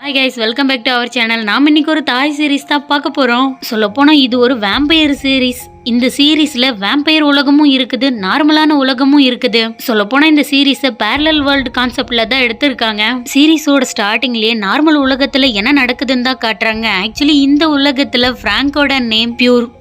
Hi guys, welcome back to our channel. நாம் இன்னைக்கு ஒரு தாய் சீரீஸ் தான் பார்க்க போறோம். சொல்லப்போனா இது ஒரு வேம்பயர் சீரீஸ். இந்த சீரீஸ்ல வேம்பயர் உலகமும் இருக்குது, நார்மலான உலகமும் இருக்குது. சொல்லப்போனா இந்த சீரீஸை பேரலல் வேர்ல்டு கான்செப்ட்ல தான் எடுத்திருக்காங்க. சீரீஸோட ஸ்டார்டிங்லயே நார்மல் உலகத்துல என்ன நடக்குதுன்னு தான் காட்டுறாங்க. ஆக்சுவலி இந்த உலகத்துல பிராங்கோட நேம்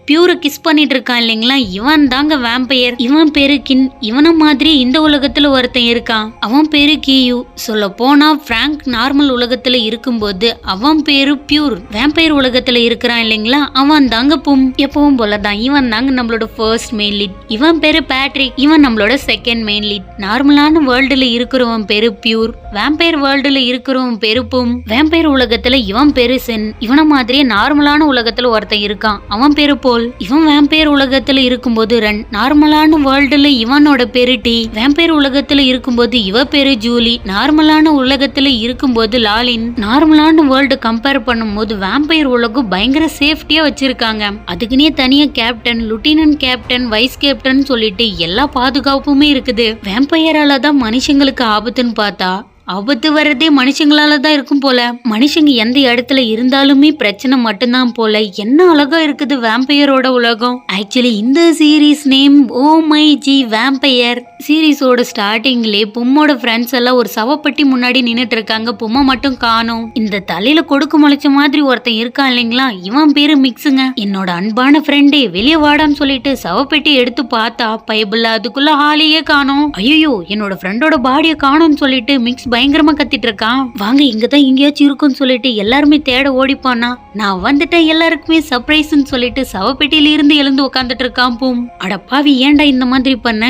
பியூரை கிஸ் பண்ணிட்டு இருக்கான் இல்லைங்களா, இவன் தாங்க வேம்பயர். இவன் பேரு கின். இவன மாதிரி இந்த உலகத்துல ஒருத்தன் இருக்கான், அவன் பேரு கியூ. சொல்ல போனா பிராங்க் நார்மல் உலகத்துல இருக்கும்போது அவன் பேரு பியூர். வேம்பயர் உலகத்துல இருக்கிறான் இல்லைங்களா, அவன் தாங்க பும். எப்பவும் போலதான் இவன் தாங்க நம்மளோட ஃபர்ஸ்ட் மெயின் லீட். இவன் பேரு பேட்ரிக். இவன் நம்மளோட செகண்ட் மெயின் லீட். நார்மலான வேர்ல்டுல இருக்கிறவன் பேரு பியூர். வேம்பயர் வேர்ல்டுல இருக்கிறவன் பேரு பும். வேம்பயர் உலகத்துல இவன் பேரு சென். இவன மாதிரியே நார்மலான உலகத்துல ஒருத்தன் இருக்கான், அவன் பேரு போல். இவன் வேம்பயர் உலகத்துல இருக்கும்போது ரன். நார்மலான வேர்ல்டுல இவனோட பேரு டி. வேம்பயர் உலகத்துல இருக்கும்போது இவ பேரு ஜூலி. நார்மலான உலகத்துல இருக்கும்போது லாலின். நார்மலான வேர்ல்டு கம்பேர் பண்ணும்போது வேம்பயர் உலகம் பயங்கர சேஃப்டியா வச்சிருக்காங்க. அதுக்குன்னே தனியா கேப்டன், லுட்டினன்ட் கேப்டன், வைஸ் கேப்டன் சொல்லிட்டு எல்லா பாதுகாப்புமே இருக்குது. வேம்பயரால தான் மனுஷங்களுக்கு ஆபத்துன்னு பார்த்தா ஆபத்து வர்றதே மனுஷங்களால தான் இருக்கும் போல. மனுஷங்க எந்த இடத்துல இருந்தாலுமே பிரச்சனை மட்டும்தான் போல. என்ன அழகா இருக்குது வேம்பயரோட உலகம். ஆக்சுவலி இந்த series name oh my G vampire. சீரீஸோட ஸ்டார்டிங்லேயே பும்மோட ஃப்ரெண்ட்ஸ் எல்லாம் ஒரு சவப்பட்டி முன்னாடி நின்னுட்டு இருக்காங்க. பும்மை மட்டும் காணும். இந்த தலையில கொடுக்கு முளைச்ச மாதிரி ஒருத்தன் இருக்கான் இல்லைங்களா, இவன் பேரு மிக்ஸுங்க. என்னோட அன்பான ஃப்ரெண்டே வெளியே வாடான்னு சொல்லிட்டு சவப்பெட்டி எடுத்து பார்த்தா பைபிள் அதுக்குள்ள ஹாலியே காணும். ஐயோ, என்னோட ஃப்ரெண்டோட பாடியை காணும்னு சொல்லிட்டு மிக்ஸ் பயங்கரமா கத்திட்டு இருக்கான். வாங்க இங்கதான் எங்கேயாச்சும் இருக்குன்னு சொல்லிட்டு எல்லாருமே தேட ஓடிப்பானா. நான் வந்துட்டேன், எல்லாருக்குமே சர்ப்ரைஸ்ன்னு சொல்லிட்டு சவப்பெட்டியில இருந்து எழுந்து உட்காந்துட்டு இருக்கான் பூம். அடப்பாவி, ஏன்டா இந்த மாதிரி பண்ண?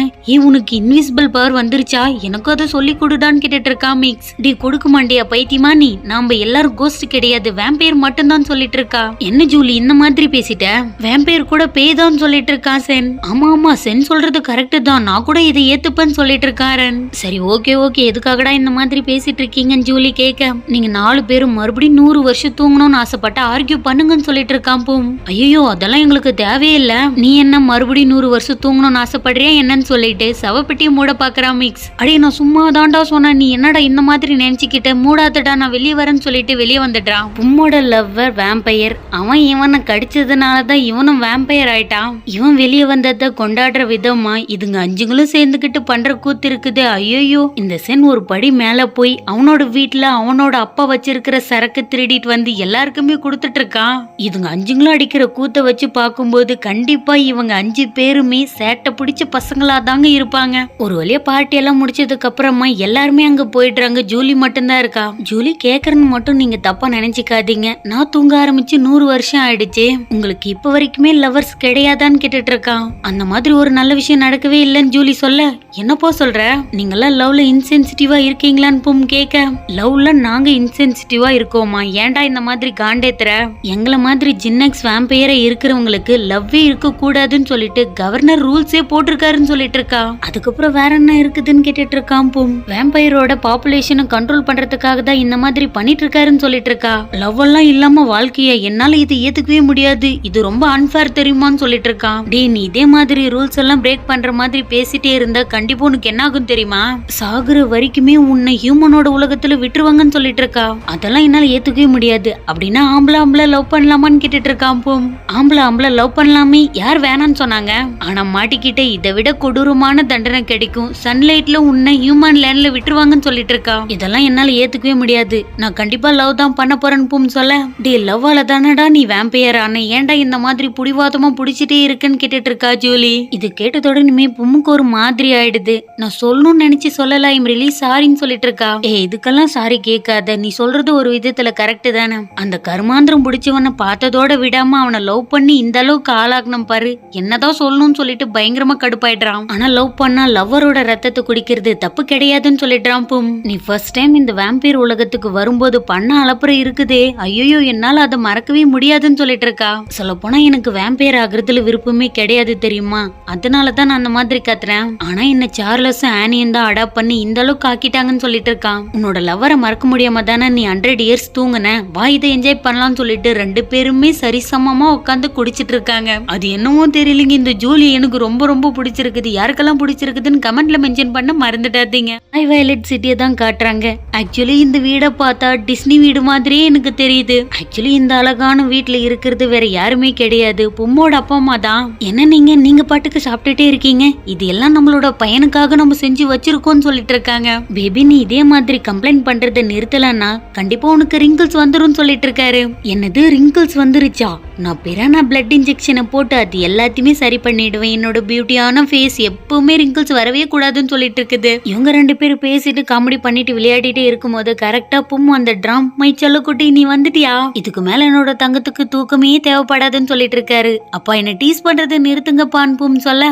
உனக்கு இன்விசிபிள் பவர் வந்துருச்சா? எனக்கும் அதை சொல்லி கொடுடான்னு கேட்டுட்டு இருக்கான் மிக்ஸ். டி கொடுக்க மாட்டியா பைத்தியமா நீ? நாம எல்லாரும் கோஸ்ட் கிடையாது, வேம்பயர் மட்டும் தான் சொல்லிட்டு இருக்கா. என்ன ஜூலி இந்த மாதிரி பேசிட்ட? வேம்பயர் கூட பேய் தான் சொல்லிட்டு இருக்கான் சென். ஆமா ஆமா, சென் சொல்றது கரெக்ட் தான், நான் கூட இதை ஏத்துப்பேன்னு சொல்லிட்டு இருக்காரன். சரி ஓகே ஓகே, எதுக்காகடா இந்த மாதிரி பேசிட்டு இருக்கீங்கன்னு ஜூலி கேட்க, நீங்க 4 பேரும் மறுபடியும் 100 வருஷம் தூங்கணும்னு ஆசைப்பட்ட ஆர்கியூ பண்ணுங்கன்னு சொல்லிட்டு இருக்கான் பூம். ஐயோ, அதெல்லாம் எங்களுக்கு தேவையில்லை. நீ என்ன மறுபடியும் 100 வருஷம் தூங்கணும்னு ஆசைப்படுறியா என்னன்னு சொல்லிட்டு சவப்பெட்டியை மூட பாக்குறான் மிக்ஸ். அடே நான் சும்மா தாண்டா சொன்னேன், நீ என்னடா இந்த மாதிரி நினைச்சுக்கிட்ட? மூடாதடா, நான் வெளியே வரேன்னு சொல்லிட்டு வெளியே வந்துட்டான். பும்மோட லவ்வர் வேம்பயர். அவன் இவனை கடிச்சதுனாலதான் இவனும் வேம்பயர் ஆயிட்டான். இவன் வெளியே வந்ததை கொண்டாடுற விதமா இதுங்க 5ங்களும் சேர்ந்துக்கிட்டு பண்ற கூத்து இருக்குது. ஐயோ, இந்த சென் ஒரு படி மேல போய் அவனோட வீட்டுல அவனோட அப்பா வச்சிருக்கிற சரக்கு திருடிட்டு வந்து எல்லாருக்குமே கொடுத்துட்டு இருக்கான். இதுங்க 5ங்களும் அடிக்கிற கூத்த வச்சு பார்க்கும்போது கண்டிப்பா இவங்க 5 பேருமே சேட்டை பிடிச்ச பசங்களா தாங்க இருப்பாங்க. ஒரு வழியா பார்ட்டி எல்லாம் முடிச்சதுக்கு அப்புறமா எல்லாருமே அங்க போயிடுறாங்க. ஜூலி மட்டும்தான் இருக்கா. ஜூலி கேக்குறன்னு மட்டும் நீங்க தப்பா நினைச்சுக்காதீங்க, நான் தூங்க ஆரம்பிச்சு 100 வருஷம் ஆயிடுச்சு. உங்களுக்கு இப்ப வரைக்குமே லவர்ஸ் கிடையாதான்னு கேட்டுட்டு இருக்கான். அந்த மாதிரி ஒரு நல்ல விஷயம் நடக்கவே இல்லைன்னு ஜூலி சொல்ல, என்னப்போ சொல்ற? நீங்கெல்லாம் லவ்ல இன்சென்சிட்டிவா இருக்கீங்களான்னு பும் கேட்க, லவ்ல நாங்க இன்சென்சிட்டிவா இருக்கோமா? ஏன்டா இந்த மாதிரி காண்டேத்துற? எங்களை மாதிரி ஜின்னெக்ஸ் வேம்பயரா இருக்கிறவங்களுக்கு லவ்வே இருக்க கூடாதுன்னு சொல்லிட்டு கவர்னர் ரூல்ஸே போட்டிருக்காருன்னு சொல்லிட்டு இருக்கா. அதுக்கப்புறம் வேற என்ன இருக்குதுன்னு கேட்டுட்டு இருக்கான் பும். வேம்பயரோட பாப்புலேஷனை கண்ட்ரோல் பண்றதுக்காக தான் இந்த மாதிரி பண்ணிட்டு இருக்காருன்னு சொல்லிட்டு இருக்கா. லவ் எல்லாம் இல்லாம வாழ்க்கைய என்னால இது ஏத்துக்கவே முடியாது, இது ரொம்ப அன்ஃபேர் தெரியுமான்னு சொல்லிட்டு இருக்கான். டே, நீ இதே மாதிரி ரூல்ஸ் எல்லாம் பிரேக் பண்ற மாதிரி பேசிட்டே இருந்தா கண்டிப்பா உனக்கு என்ன ஆகும் தெரியுமா? சாகுற வரைக்குமே உன்னை ஹியூமனோட உலகத்துல விட்டுருவாங்கன்னு சொல்லிட்டு இருக்கா. அதெல்லாம் என்னால ஏத்துக்கவே முடியாது. அப்படின்னா ஆம்பளை லவ் பண்ணலாமான்னு கேட்டுட்டு இருக்கான் பூம். ஆம்பளை லவ் பண்ணலாமே, யார் வேணான்னு சொன்னாங்க? ஆனா மாட்டிக்கிட்ட இதை விட கொடூரமான தண்டனை கிடைக்கும். சன்லைட்ல உன்னை ஹியூமன் லேண்ட்ல விட்டுருவாங்கன்னு சொல்லிட்டு இருக்கா. இதெல்லாம் என்னால ஏத்துக்கவே முடியாது, நான் கண்டிப்பா லவ் தான் பண்ண போறேன்னு பூம் சொல்ல, டே லவ்வால தானடா நீ வேம்பயர் ஆன, ஏன்டா இந்த மாதிரி புடிவாதமா புடிச்சிட்டே இருக்குன்னு கேட்டுட்டு இருக்கா ஜூலி. இது கேட்டதோட இனிமே பும்முக்கு ஒரு மாதிரி ஆயிடுது. நான் சொல்லணும்னு நினைச்சு சொல்லல, ஐம் ரிலி சாரின்னு சொல்லிட்டு இருக்கா. இதுக்கெல்லாம் சாரி கேட்காத, நீ சொல்றது ஒரு விதத்துல கரெக்ட் தானே. அந்த கருமாந்திரம் பிடிச்சவனை பார்த்ததோட விடாம அவனை லவ் பண்ணி இந்த அளவுக்கு ஆளாகணும் பாரு. என்னதான் சொல்லணும்னு சொல்லிட்டு பயங்கரமா கடுப்பாயிடுறான். ஆனா லவ் பண்ணா லவ்வரோட ரத்தத்தை குடிக்கிறது தப்பு கிடையாதுன்னு சொல்லிடுறான் பும். நீ ஃபர்ஸ்ட் டைம் இந்த வேம்பயர் உலகத்துக்கு வரும்போது பண்ண அலப்புறம் இருக்குதே, ஐயோ என்னால அதை மறக்கவே முடியாதுன்னு சொல்லிட்டு இருக்கா. சொல்ல போனா எனக்கு வேம்பயர் ஆகுறதுல விருப்பமே கிடையாது தெரியுமா, அதனாலதான் நான் அந்த மாதிரி கத்துறேன். ஆனா என்ன சார்லஸ் ஆனியும் தான் அடாப்ட் பண்ணி இந்த அளவுக்கு ஆக்கிட்டாங்கன்னு சொல்லிட்டு இருக்கான். உன்னோட லவ்வரை மறக்க முடியாம தானே நீ 100 இயர்ஸ் தூங்குன, வா இதை என்ஜாய் பண்ணலாம்னு சொல்லிட்டு 2 பேருமே சரிசமமா உட்காந்து குடிச்சிட்டு இருக்காங்க. அது என்னமோ தெரியலங்க, இந்த ஜூலி எனக்கு ரொம்ப ரொம்ப பிடிச்சிருக்குது. யாருக்கெல்லாம் பிடிச்சிருக்குதுன்னு கமெண்ட்ல மென்ஷன் பண்ண மறந்துடாதீங்க. வயலட் சிட்டியை தான் காட்டுறாங்க. ஆக்சுவலி இந்த வீடை பார்த்தா டிஸ்னி வீடு மாதிரியே எனக்கு தெரியுது. ஆக்சுவலி இந்த அழகான வீட்டுல இருக்கிறது வேற யாருமே கிடையாது, பொம்மோட அப்பா அம்மா தான். என்ன நீங்க பாட்டுக்கு சாப்பிட்டுட்டே இருக்கீங்க, இது எல்லாம் நம்மளோட பையனுக்காக நம்ம செஞ்சு வச்சிருக்கோம்னு சொல்லிட்டு இருக்காங்க. பேபி நீ இதே மாதிரி கம்ப்ளைண்ட் பண்றதை நிறுத்தலன்னா கண்டிப்பா உனக்கு ரிங்கிள்ஸ் வந்துரும் சொல்லிட்டு இருக்காரு. என்னது ரிங்கிள்ஸ் வந்துருச்சா? நான் பிரானா பிளட் இன்ஜெக்ஷனை போட்டு அது எல்லாத்தையுமே சரி பண்ணிடுவேன். என்னோட பியூட்டியான ஃபேஸ் எப்பவுமே ரிங்கிள்ஸ் வரவே கூடாதுன்னு சொல்லிட்டு இருக்குது. இவங்க 2 பேரும் பேசிட்டு காமெடி பண்ணிட்டு விளையாடிட்டே இருக்கும்போது கரெக்டா பும் அந்த ட்ரம் மை செல்லக்குட்டி நீ வந்துட்டியா, இதுக்கு மேல என்னோட தங்கத்துக்கு தூக்கமே தேவைப்படாதுன்னு சொல்லிட்டு இருக்காரு. அப்பா என்ன டீஸ் பண்றது நிறுத்துங்கப்பான்னு பும் சொல்ல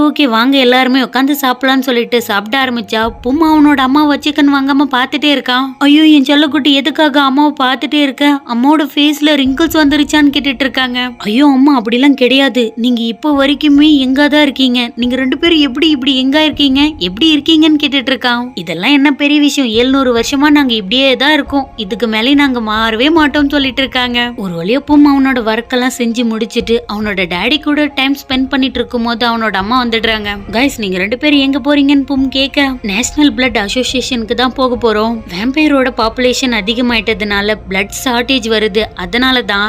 ஓகே வாங்க எல்லாருமே உட்காந்து சாப்பிடலான்னு சொல்லிட்டு சாப்பிட ஆரம்பிச்சா பும் அவனோட அம்மாவை சிக்கன் வாங்காம பாத்துட்டே இருக்கான். ஐயோ என் செல்லக்குட்டி எதுக்காக அம்மாவை பாத்துட்டே இருக்க, அம்மாவோட ஃபேஸ்ல ரிங்கிள்ஸ் வந்துருச்சான்னு கேட்டுட்டு இருக்காங்க. ஐயோ அம்மா அப்படிலாம் கிடையாது, நீங்க இப்போ வரைக்குமே எங்காதான் இருக்கீங்க, நீங்க 2 பேரும் எப்படி இப்படி எங்க இருக்கீங்க, எப்படி இருக்கீங்கன்னு கேட்டுட்டு இருக்கான். இதெல்லாம் என்ன பெரிய விஷயம், 700 வருஷமா நாங்க இப்படியே தான் இருக்கோம், இதுக்கு மேலே நாங்க மாறவே மாட்டோம்னு சொல்லிட்டு இருக்காங்க. ஒரு வழியா பும் அவனோட ஒர்க்கெல்லாம் செஞ்சு முடிச்சிட்டு அவனோட டேடி கூட டைம் ஸ்பெண்ட் பண்ணிட்டு இருக்கும் போது அவனோட அம்மா வந்துடுறாங்க. கைஸ் நீங்க 2 பேரும் எங்க போறீங்கன்னு பும் கேட்க நேஷனல் பிளட் அசோசியேஷனுக்கு தான் போக போறோம். வேம்பையரோட பாப்புலேஷன் அதிகமாயிட்டதுனால பிளட் ஷார்டேஜ் வருது, அதனால தான்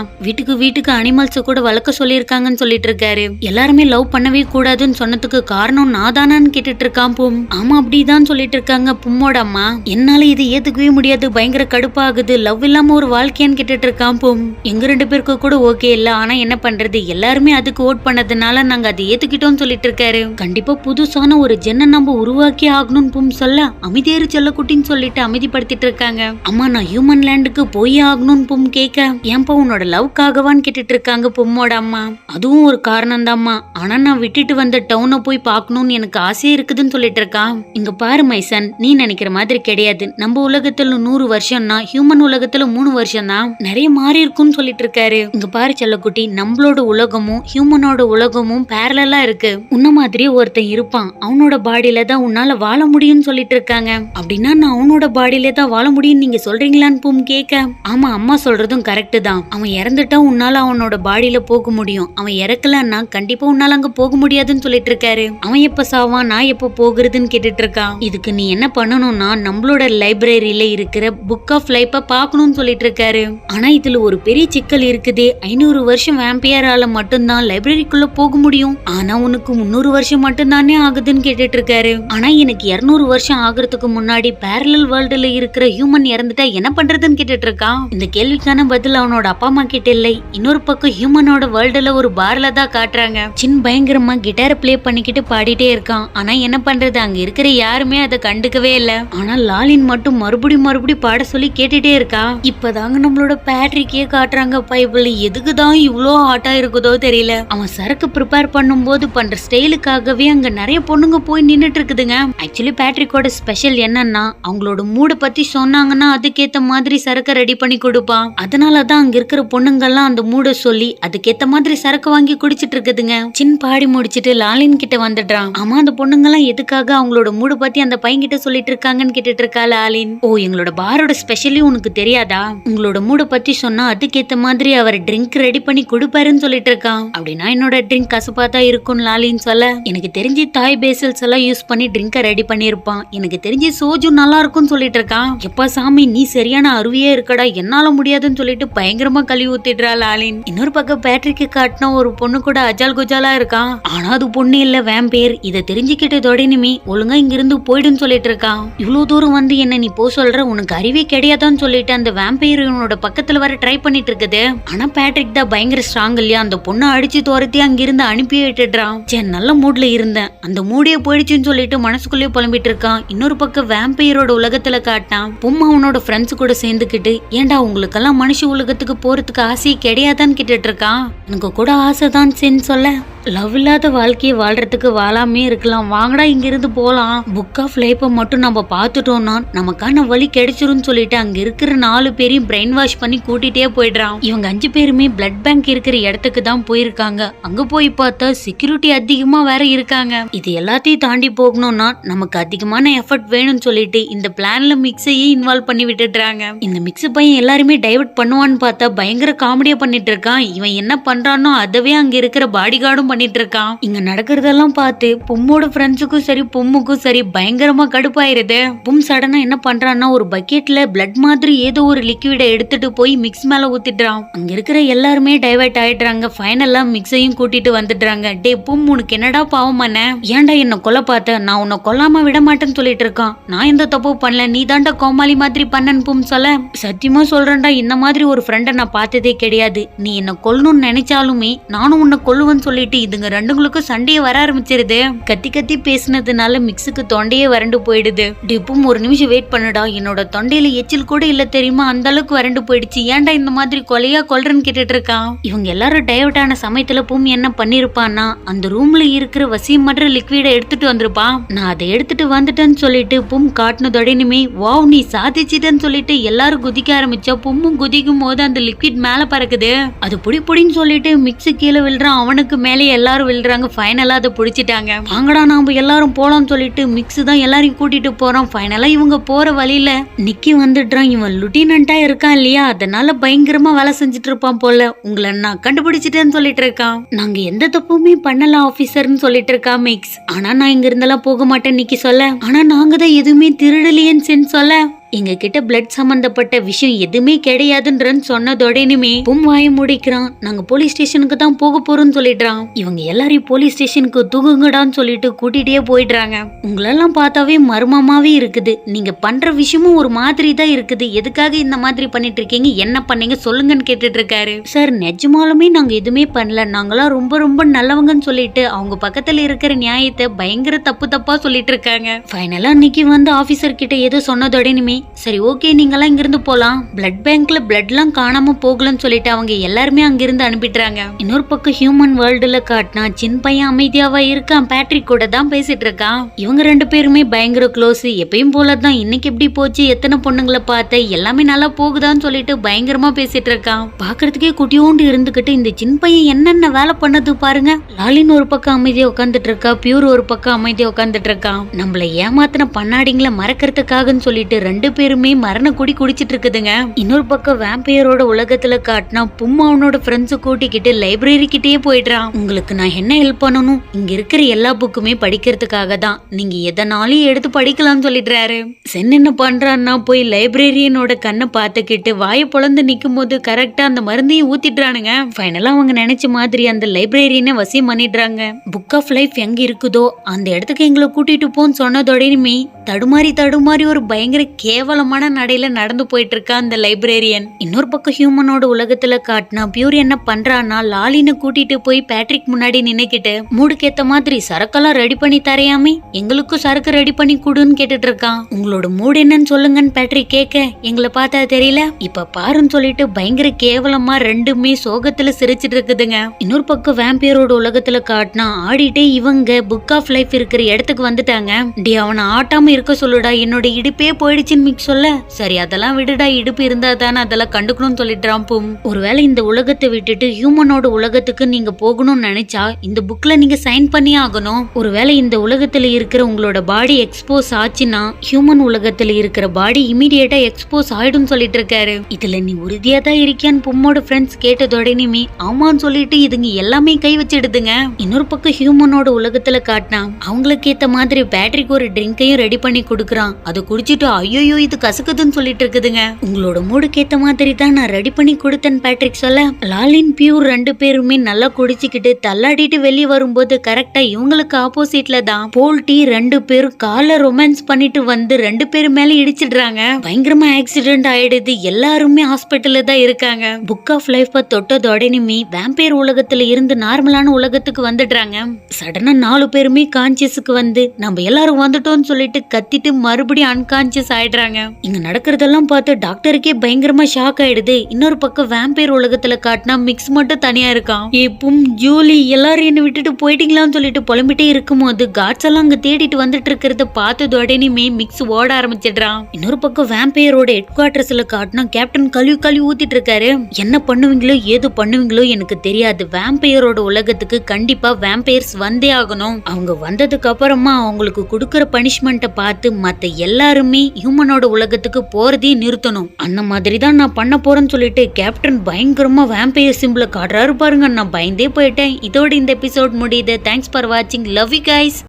வீட்டுக்கு அனிமல்ஸ் கூட வளர்க்க சொல்லியிருக்காங்கன்னு சொல்லிட்டு இருக்காரு. எல்லாருமே லவ் பண்ணவே கூடாதுன்னு சொன்னதுக்கு காரணம் நான் தானான்னு கேட்டுட்டு இருக்கான் பும். ஆமா அப்படிதான் சொல்லிட்டு இருக்காங்க பும்மோட அம்மா. என்னால இது ஏத்துக்கவே முடியாது, பயங்கர கடுப்பாகுது, லவ் இல்லாம ஒரு வாழ்க்கையான்னு கேட்டுட்டு இருக்கான் பும். எங்க 2 பேருக்கு கூட ஓகே இல்ல, ஆனா என்ன பண்றது, எல்லாருமே அதுக்கு ஓட் பண்ணதுனால நாங்க அதை ஏத்துக்கிட்டோம்னு சொல்லிட்டு இருக்காரு. கண்டிப்பா புதுசான ஒரு ஜென்ன நம்ம உருவாக்கி ஆகணும்னு பும் சொல்ல அமைதியேறு செல்லக்குட்டின்னு சொல்லிட்டு அமைதிப்படுத்திட்டு இருக்காங்க. அம்மா நான் ஹியூமன் லேண்டுக்கு போய் ஆகணும்னு பும் கேட்க ஏன்பா உன்னோட லவ்க்காகவான்னு கேட்டுட்டு இருக்காங்க பும்மோட அம்மா. அதுவும் ஒரு காரணம் தான்மா, ஆனா நான் விட்டுட்டு வந்த டவுனை போய் பார்க்கணும்னு எனக்கு ஆசையே இருக்குதுன்னு சொல்லிட்டு இருக்கான். இங்க பாரு மைசன், நீ நினைக்கிற மாதிரி கிடையாது, நம்ம உலகத்துல 100 வருஷம்னா ஹியூமன் உலகத்துல 3 வருஷம் தான், நிறைய மாறி இருக்கும்னு சொல்லிட்டு இருக்காரு. இங்க பாரு செல்லக்குட்டி, நம்மளோட உலகமும் ஹியூமனோட உலகமும் பேரலா இருக்கு, உன்ன மாதிரி ஒருத்தன் இருப்பான், அவனோட பாடியில தான் உன்னால வாழ முடியும்னு சொல்லிட்டு இருக்காங்க. அப்படின்னா நான் அவனோட பாடியில தான் வாழ முடியும் நீங்க சொல்றீங்களான்னு பும் கேட்க ஆமா அம்மா சொல்றதும் கரெக்ட் தான், அவன் இறந்துட்டா உன்னால அவனோட பாடியில போக முடியும், அவன் இறக்கலன்னா கண்டிப்பா உன்னால அங்க போக முடியாதுன்னு சொல்லிட்டு இருக்காரு. அவன் எப்ப சாவான் நான் எப்ப போகிறதுன்னு கேட்டுட்டு இருக்கான். இதுக்கு நீ என்ன பண்ணணும்னா நம்மளோட லைப்ரரியில இருக்கிற புக் ஆஃப் லைஃப பாக்கணும்னு சொல்லிட்டு இருக்காரு. ஆனா இதுல ஒரு பெரிய சிக்கல் இருக்குதே, 500 வருஷம் வேம்பையரால மட்டும்தான் லைப்ரரிக்குள்ள போக முடியும், ஆனா உனக்கு 300 வருஷம் மட்டும் தானே ஆகுதுன்னு கேட்டுட்டு இருக்காரு. ஆனா எனக்கு 200 வருஷம் ஆகுறதுக்கு முன்னாடி பேரலல் வேர்ல்டுல இருக்கிற ஹியூமன் இறந்துட்டா என்ன பண்றதுன்னு கேட்டுட்டு இருக்கான். இந்த கேள்விக்கான பதில் அவனோட அப்பா அம்மா கிட்ட இல்லை. இன்னொரு பக்கம் ஹியூமனோட வேர்ல்டுல ஒரு பார்ல தான் காட்டுறாங்க. சின் பயங்கரமா கிட்டார் பிளே பண்ணிக்கிட்டு பாடிட்டே இருக்கான். ஆனா என்ன பண்றது, அங்க இருக்கிற யாருமே அதை கண்டுக்கவே இல்ல. ஆனா லாலின் மட்டும் மறுபடியும் பாட சொல்லி கேட்டுட்டே இருக்கா. இப்பதாங்க நம்மளோட பேட்ரிக்கே காட்டுறாங்க. பைபிள் எதுக்குதான் இவ்வளோ ஹாட்டா இருக்குதோ தெரியல. அவன் சரக்கு ப்ரிப்பேர் பண்ணும் போது பண்ற ஸ்டைலுக்காகவே அங்க நிறைய பொண்ணுங்க போய் நின்னுட்டு இருக்குதுங்க. ஆக்சுவலி பேட்ரிக்கோட ஸ்பெஷல் என்னன்னா அவங்களோட மூட பத்தி சொன்னாங்கன்னா அதுக்கேத்த மாதிரி சரக்கு ரெடி பண்ணி கொடுப்பான். அதனாலதான் அங்க இருக்கிற பொண்ணுங்கெல்லாம் அந்த மூட சொல்லி அதுக்கேத்த மாதிரி சரக்கு வாங்கி குடிச்சிட்டு இருக்குதுங்க. சின் பாடி முடிச்சிட்டு லாலின் கிட்ட வந்துடுறான். ஆமா அந்த பொண்ணுங்கெல்லாம் எதுக்காக அவங்களோட மூட பத்தி அந்த பையன் கிட்ட சொல்லிட்டு இருக்காங்கன்னு கேட்டுட்டு இருக்கா லாலின். ஓ எங்களோட பாரோட ஸ்பெஷலி உனக்கு தெரியாதா, உங்களோட மூட பத்தி சொன்னா அதுக்கேத்த மாதிரி அவர் ட்ரிங்க் ரெடி பண்ணி கொடுப்பாருன்னு சொல்லிட்டு இருக்கான். அப்படின்னா என்னோட ட்ரிங்க் கசப்பாதான் இருக்கும் லாலின் சொல்ல எனக்கு தெரிஞ்சு தாய் பேசல்ஸ் எல்லாம் யூஸ் பண்ணி ட்ரிங்க ரெடி பண்ணிருப்பான், எனக்கு தெரிஞ்சு சோஜு நல்லா இருக்கும்னு சொல்லிட்டு இருக்கான். எப்பா சாமி நீ சரியான அருவியே இருக்கடா, என்னால முடியாதுன்னு சொல்லிட்டு பயங்கரமா கழுவி ஊத்திடுறா லாலின். இன்னொரு பக்கம் பேட்ரிக்கு காட்டின ஒரு பொண்ணு கூட அஜால் குஜாலா இருக்கான். ஆனா அது பொண்ணு இல்ல வேம்பேர். இதை தெரிஞ்சுக்கிட்டதோட இனிமே ஒழுங்கா இங்கிருந்து போயிடுன்னு சொல்லிட்டு இருக்கான். இவ்வளவு தூரம் வந்து என்ன நீ போ சொல்ற, உனக்கு அறிவே கிடையாதான்னு சொல்லிட்டு அந்த வேம்பேர் இவனோட பக்கத்துல வர ட்ரை பண்ணிட்டு இருக்குது. ஆனா பேட்ரிக் தான் பயங்கர ஸ்ட்ராங் இல்லையா, அந்த பொண்ணை அடிச்சு துரத்தி அங்கிருந்து அனுப்பி விட்டுடுறான். சரி நல்ல மூட்ல இருந்தேன், அந்த மூடியே போயிடுச்சுன்னு சொல்லிட்டு மனசுக்குள்ளேயே புலம்பிட்டு இருக்கான். இன்னொரு பக்கம் வேம்பையரோட உலகத்துல காட்டான். பொம்மை அவனோட ஃப்ரெண்ட்ஸ் கூட சேர்ந்துக்கிட்டு ஏண்டா உங்களுக்கெல்லாம் மனுஷ உலகத்துக்கு போறதுக்கு ஆசையே கிடையாதான்னு கேட்டுட்டு இருக்கான். எனக்கு கூட ஆசைதான் சென்னு சொல்ல லவ் இல்லாத வாழ்க்கையை வாழ்றதுக்கு வாழாமே இருக்கலாம், வாங்கடா இங்கிருந்து போலாம், புக் ஆஃப் லைஃபை மட்டும் நம்ம பார்த்துட்டோம்னா நமக்கான வழி கிடைச்சிரும் சொல்லிட்டு அங்க இருக்கிற 4 பேரையும் பிரெயின் வாஷ் பண்ணி கூட்டிட்டே போயிடுறான். இவங்க 5 பேருமே பிளட் பேங்க் இருக்கிற இடத்துக்கு தான் போயிருக்காங்க. அங்க போய் பார்த்தா செக்யூரிட்டி அதிகமா வேற இருக்காங்க. இது எல்லாத்தையும் தாண்டி போகணும்னா நமக்கு அதிகமான எஃபர்ட் வேணும்னு சொல்லிட்டு இந்த பிளான்ல மிக்ஸையே இன்வால்வ் பண்ணி விட்டுடுறாங்க. இந்த மிக்ஸ் பையன் எல்லாருமே டைவர்ட் பண்ணுவான்னு பார்த்தா பயங்கர காமெடியா பண்ணிட்டு இருக்கான். இவன் என்ன பண்றானோ அதவே அங்க இருக்கிற பாடி கார்டும் பண்ணிட்டு இருக்கான். இங்க நடக்கிறதெல்லாம் பார்த்து பொம்மோட ஃப்ரெண்ட்ஸுக்கும் சரி பொம்முக்கும் சரி பயங்கரமா கடுப்பாயிருது. பொம் சடனா என்ன பண்றான்னா ஒரு பக்கெட்ல பிளட் மாதிரி ஏதோ ஒரு லிக்விட எடுத்துட்டு போய் மிக்ஸ் மேல ஊத்திடுறான். அங்க இருக்கிற எல்லாருமே டைவர்ட் ஆயிடுறாங்க. ஃபைனலா மிக்ஸையும் கூட்டிட்டு வந்துடுறாங்க. டே பொம், உனக்கு என்னடா பாவம் பண்ண? ஏன்டா என்ன கொல்ல பார்த்த? நான் உன்னை கொல்லாம விட மாட்டேன்னு சொல்லிட்டு இருக்கான். நான் எந்த தப்பு பண்ணல, நீ தாண்டா கோமாளி மாதிரி பண்ணன்னு பொம் சொல்ல, சத்தியமா சொல்றேன்டா இந்த மாதிரி ஒரு ஃப்ரெண்டை நான் பார்த்ததே கிடையாது. நீ என்ன கொல்லணும்னு நினைச்சாலுமே நானும் உன்னை கொல்லுவேன்னு சொல்லிட்டு இதுங்க ரெண்டுங்களுக்கும் சண்டையே வர ஆரம்பிச்சிருது. கத்தி கத்தி பேசினதுனால மிக்ஸுக்கு தொண்டையே வறண்டு போயிடுது. டிப்பும் ஒரு நிமிஷம் வெயிட் பண்ணுடா, என்னோட தொண்டையில எச்சில் கூட இல்ல தெரியுமா, அந்த அளவுக்கு வறண்டு போயிடுச்சு, ஏன்டா இந்த மாதிரி கொலையா கொல்றன்னு கேட்டுட்டு இருக்கான். இவங்க எல்லாரும் டைவர்ட் ஆன சமயத்துல பூமி என்ன பண்ணிருப்பான்னா அந்த ரூம்ல இருக்கிற வசியமற்ற லிக்விட எடுத்துட்டு வந்திருப்பான். நான் அதை எடுத்துட்டு வந்துட்டேன்னு சொல்லிட்டு பூம் காட்டினதோடனுமே வாவ் நீ சாதிச்சிட்டேன்னு சொல்லிட்டு எல்லாரும் குதிக்க ஆரம்பிச்சா பொம்மும் குதிக்கும் போது அந்த லிக்விட் மேல பறக்குது. அது புடின்னு சொல்லிட்டு மிக்ஸு கீழே விழுறான். அவனுக்கு மேலே எல்லாரும் விழுறாங்க. ஃபைனலா அதை புடிச்சிட்டாங்க. வாங்கடா நாம எல்லாரும் போலாம்னு சொல்லிட்டு மிக்ஸ் தான் எல்லாரையும் கூட்டிட்டு போறான். ஃபைனலா இவங்க போற வழியில நிக்கி வந்துடுறான். இவன் லுட்டினண்டா இருக்கான் இல்லையா, அதனால பயங்கரமா வேலை செஞ்சுட்டு இருப்பான் போல. உங்களை நான் கண்டுபிடிச்சிட்டேன்னு சொல்லிட்டு இருக்கான். நாங்க எந்த தப்புமே பண்ணல ஆபீசர்னு சொல்லிட்டு இருக்கா மிக்ஸ். ஆனா நான் இங்க இருந்தெல்லாம் போக மாட்டேன்னு நிக்கி சொல்ல, ஆனா நாங்க தான் எதுவுமே திருடலையேன்னு சொல்ல, எங்க கிட்ட பிளட் சம்பந்தப்பட்ட விஷயம் எதுவுமே கிடையாதுன்றன்னு சொன்னதோடனுமே பொம் வாய முடிக்கிறான். நாங்க போலீஸ் ஸ்டேஷனுக்கு தான் போக போறோம்னு சொல்லிடுறான். இவங்க எல்லாரையும் போலீஸ் ஸ்டேஷனுக்கு தூங்குங்கடான்னு சொல்லிட்டு கூட்டிட்டே போயிடுறாங்க. உங்களெல்லாம் பார்த்தாவே மர்மமாவே இருக்குது. நீங்க பண்ற விஷயமும் ஒரு மாதிரி தான் இருக்குது. எதுக்காக இந்த மாதிரி பண்ணிட்டு இருக்கீங்க, என்ன பண்ணீங்க சொல்லுங்கன்னு கேட்டுட்டு இருக்காரு. சார் நிஜமாலுமே நாங்க எதுவுமே பண்ணல, நாங்களாம் ரொம்ப ரொம்ப நல்லவங்கன்னு சொல்லிட்டு அவங்க பக்கத்துல இருக்கிற நியாயத்தை பயங்கர தப்பா சொல்லிட்டு இருக்காங்க. ஃபைனலா அன்னைக்கு வந்து ஆபீசர் கிட்ட ஏதோ சொன்னதோடனுமே சரி ஓகே நீங்கெல்லாம் இங்கிருந்து போலாம், பிளட் பேங்க்ல பிளட்லாம் காணாம போகலன்னு சொல்லிட்டு அவங்க எல்லாருமே அங்கிருந்து அனுப்பிடுறாங்க. இன்னொரு பக்கம் ஹியூமன் வேர்ல்டுல காட்டினா சின்ன பையன் அமைதியாவா இருக்கான். பேட்ரிக் கூட தான் பேசிட்டு இருக்கான். இவங்க ரெண்டு பேருமே பயங்கர க்ளோஸ். எப்பயும் போலதான் இன்னைக்கு எப்படி போச்சு, எத்தனை பொண்ணுங்களை பார்த்த, எல்லாமே நல்லா போகுதான்னு சொல்லிட்டு பயங்கரமா பேசிட்டு இருக்கான். பாக்குறதுக்கே குட்டியோண்டு இருந்துகிட்டு இந்த சின்ன பையன் என்னென்ன வேலை பண்ணது பாருங்க. லாலின் ஒரு பக்கம் அமைதியா உட்காந்துட்டு இருக்கா, பியூர் ஒரு பக்கம் அமைதியா உட்காந்துட்டு இருக்கான். நம்மள ஏமாத்தின பண்ணாடிங்களை மறக்கிறதுக்காகன்னு சொல்லிட்டு ரெண்டு பேருமே மரண குடி குடிச்சிட்டு இருக்குதுங்க. இன்னொரு பக்கம் வேம்பையரோட உலகத்துல காட்டினா பும்மா அவனோட ஃப்ரெண்ட்ஸ் கூட்டிக்கிட்டு லைப்ரரி கிட்டே போயிடுறான். உங்களுக்கு நான் என்ன ஹெல்ப் பண்ணணும், இங்க இருக்கிற எல்லா புக்குமே படிக்கிறதுக்காக தான், நீங்க எதனாலும் எடுத்து படிக்கலாம்னு சொல்லிடுறாரு. சென் என்ன பண்றான்னா போய் லைப்ரரியனோட கண்ணை பார்த்துக்கிட்டு வாயை பொழந்து நிக்கும் போது கரெக்டா அந்த மருந்தையும் ஊத்திடுறானுங்க. ஃபைனலா அவங்க நினைச்ச மாதிரி அந்த லைப்ரரியனை வசியம் பண்ணிடுறாங்க. புக் ஆஃப் லைஃப் எங்க இருக்குதோ அந்த இடத்துக்கு எங்களை கூட்டிட்டு போன்னு சொன்னதோடனுமே தடுமாறி ஒரு பயங்கர கேவலமான நடையில நடந்து போயிட்டு இருக்கா அந்த லைப்ரரியன். இன்னொரு பக்கம் ஹியூமனோட உலகத்துல காட்டினா பியூர் என்ன பண்றான்னா லாலினை கூட்டிட்டு போய் பேட்ரிக் முன்னாடி நின்னுக்கிட்டு மூடுக்கேத்த மாதிரி சரக்கெல்லாம் ரெடி பண்ணி தரையாமே, எங்களுக்கும் சரக்கு ரெடி பண்ணி கொடுன்னு கேட்டுட்டு இருக்கான். உங்களோட மூடு என்னன்னு சொல்லுங்கன்னு பேட்ரிக் கேட்க, எங்களை பார்த்தா தெரியல இப்ப பாருன்னு சொல்லிட்டு பயங்கர கேவலமா ரெண்டுமே சோகத்துல சிரிச்சிட்டு இருக்குதுங்க. இன்னொரு பக்கம் வேம்பியரோட உலகத்துல காட்டினா ஆடிட்டே இவங்க புக் ஆஃப் லைஃப் இருக்கிற இடத்துக்கு வந்துட்டாங்க. டி அவனை ஆட்டாம இருக்க சொல்லுடா, என்னோட இடுப்பே போயிடுச்சுன்னு மிக்ஸ் சொல்ல, சரி அதெல்லாம் விடுடா, இடுப்பு இருந்தா தானே அதெல்லாம் கண்டுக்கணும்னு சொல்லிடுறான் பூம். ஒருவேளை இந்த உலகத்தை விட்டுட்டு ஹியூமனோட உலகத்துக்கு நீங்க போகணும்னு நினைச்சா இந்த புக்ல நீங்க சைன் பண்ணி ஆகணும். ஒருவேளை இந்த உலகத்துல இருக்கிற உங்களோட பாடி எக்ஸ்போஸ் ஆச்சுன்னா ஹியூமன் உலகத்துல இருக்கிற பாடி இமீடியட்டா எக்ஸ்போஸ் ஆயிடும் சொல்லிட்டு இருக்காரு. இதுல நீ உறுதியா தான் இருக்கியான்னு பொம்மோட ஃப்ரெண்ட்ஸ் கேட்டதோடனே ஆமான்னு சொல்லிட்டு இதுங்க எல்லாமே கை வச்சிடுதுங்க. இன்னொரு பக்கம் ஹியூமனோட உலகத்துல காட்டினா அவங்களுக்கு ஏத்த மாதிரி பேட்ரிக் ஒரு ட்ரிங்கையும் ரெடி பண்ணி கொடுக்குறான். அதை குடிச்சிட்டு ஐயோ இது கசக்குதுன்னு சொல்லிட்டு இருக்குதுங்க. உங்களோட மூடுக்கு ஏத்த மாதிரி தான் நான் ரெடி பண்ணி கொடுத்தேன் பேட்ரிக் சொல்ல, லாலின் பியூர் ரெண்டு பேருமே நல்லா குடிச்சுக்கிட்டு தள்ளாடிட்டு வெளியே வரும்போது கரெக்டா இவங்களுக்கு ஆப்போசிட்ல தான் போல்டி ரெண்டு பேரும் கால ரொமான்ஸ் பண்ணிட்டு வந்து ரெண்டு பேரும் மேல இடிச்சிடுறாங்க. பயங்கரமா ஆக்சிடென்ட் ஆயிடுது. எல்லாருமே ஹாஸ்பிட்டல்ல தான் இருக்காங்க. புக் ஆஃப் லைஃப் தொட்டதோடனுமே வேம்பையர் உலகத்துல இருந்து நார்மலான உலகத்துக்கு வந்துடுறாங்க. சடனா 4 பேருமே கான்சியஸுக்கு வந்து நம்ம எல்லாரும் வந்துட்டோம்னு சொல்லிட்டு கத்திட்டு மறுபடியும் அன்கான்சியஸ் ஆயிடுறாங்க. இங்க நடக்கிறதெல்லாம் பார்த்து டாக்டருக்கே பயங்கரமா ஷாக் ஆயிடுது. இன்னொரு பக்கம் வேம்பையர் உலகத்துல காட்டினா மிக்ஸ் மட்டும் தனியா இருக்கான். ஏப்பும் ஜூலி எல்லாரும் என்ன விட்டுட்டு போயிட்டீங்களான்னு சொல்லிட்டு புலம்பிட்டே இருக்கும் போது காட்ஸ் எல்லாம் அங்க தேடிட்டு வந்துட்டு இருக்கிறத பார்த்ததோடனே மிக்ஸ் ஓட ஆரம்பிச்சிடுறான். இன்னொரு பக்கம் வேம்பையரோட ஹெட் குவார்டர்ஸ்ல காட்டினா கேப்டன் கழுவி ஊத்திட்டு இருக்காரு. என்ன பண்ணுவீங்களோ ஏது பண்ணுவீங்களோ எனக்கு தெரியாது, வேம்பையரோட உலகத்துக்கு கண்டிப்பா வேம்பையர்ஸ் வந்தே ஆகணும். அவங்க வந்ததுக்கு அப்புறமா அவங்களுக்கு கொடுக்கற பனிஷ்மெண்ட்டை பார்த்து மத்த எல்லாருமே ஹியூமனோட மனுஷனோட உலகத்துக்கு போறதே நிறுத்தணும். அந்த மாதிரி தான் நான் பண்ண போறேன்னு சொல்லிட்டு கேப்டன் பயங்கரமா வேம்பயர் சிம்பிளை காட்டுறாரு பாருங்க. நான் பயந்தே போயிட்டேன். இதோட இந்த எபிசோட் முடியுது. தேங்க்ஸ் ஃபார் வாட்சிங். Love you guys.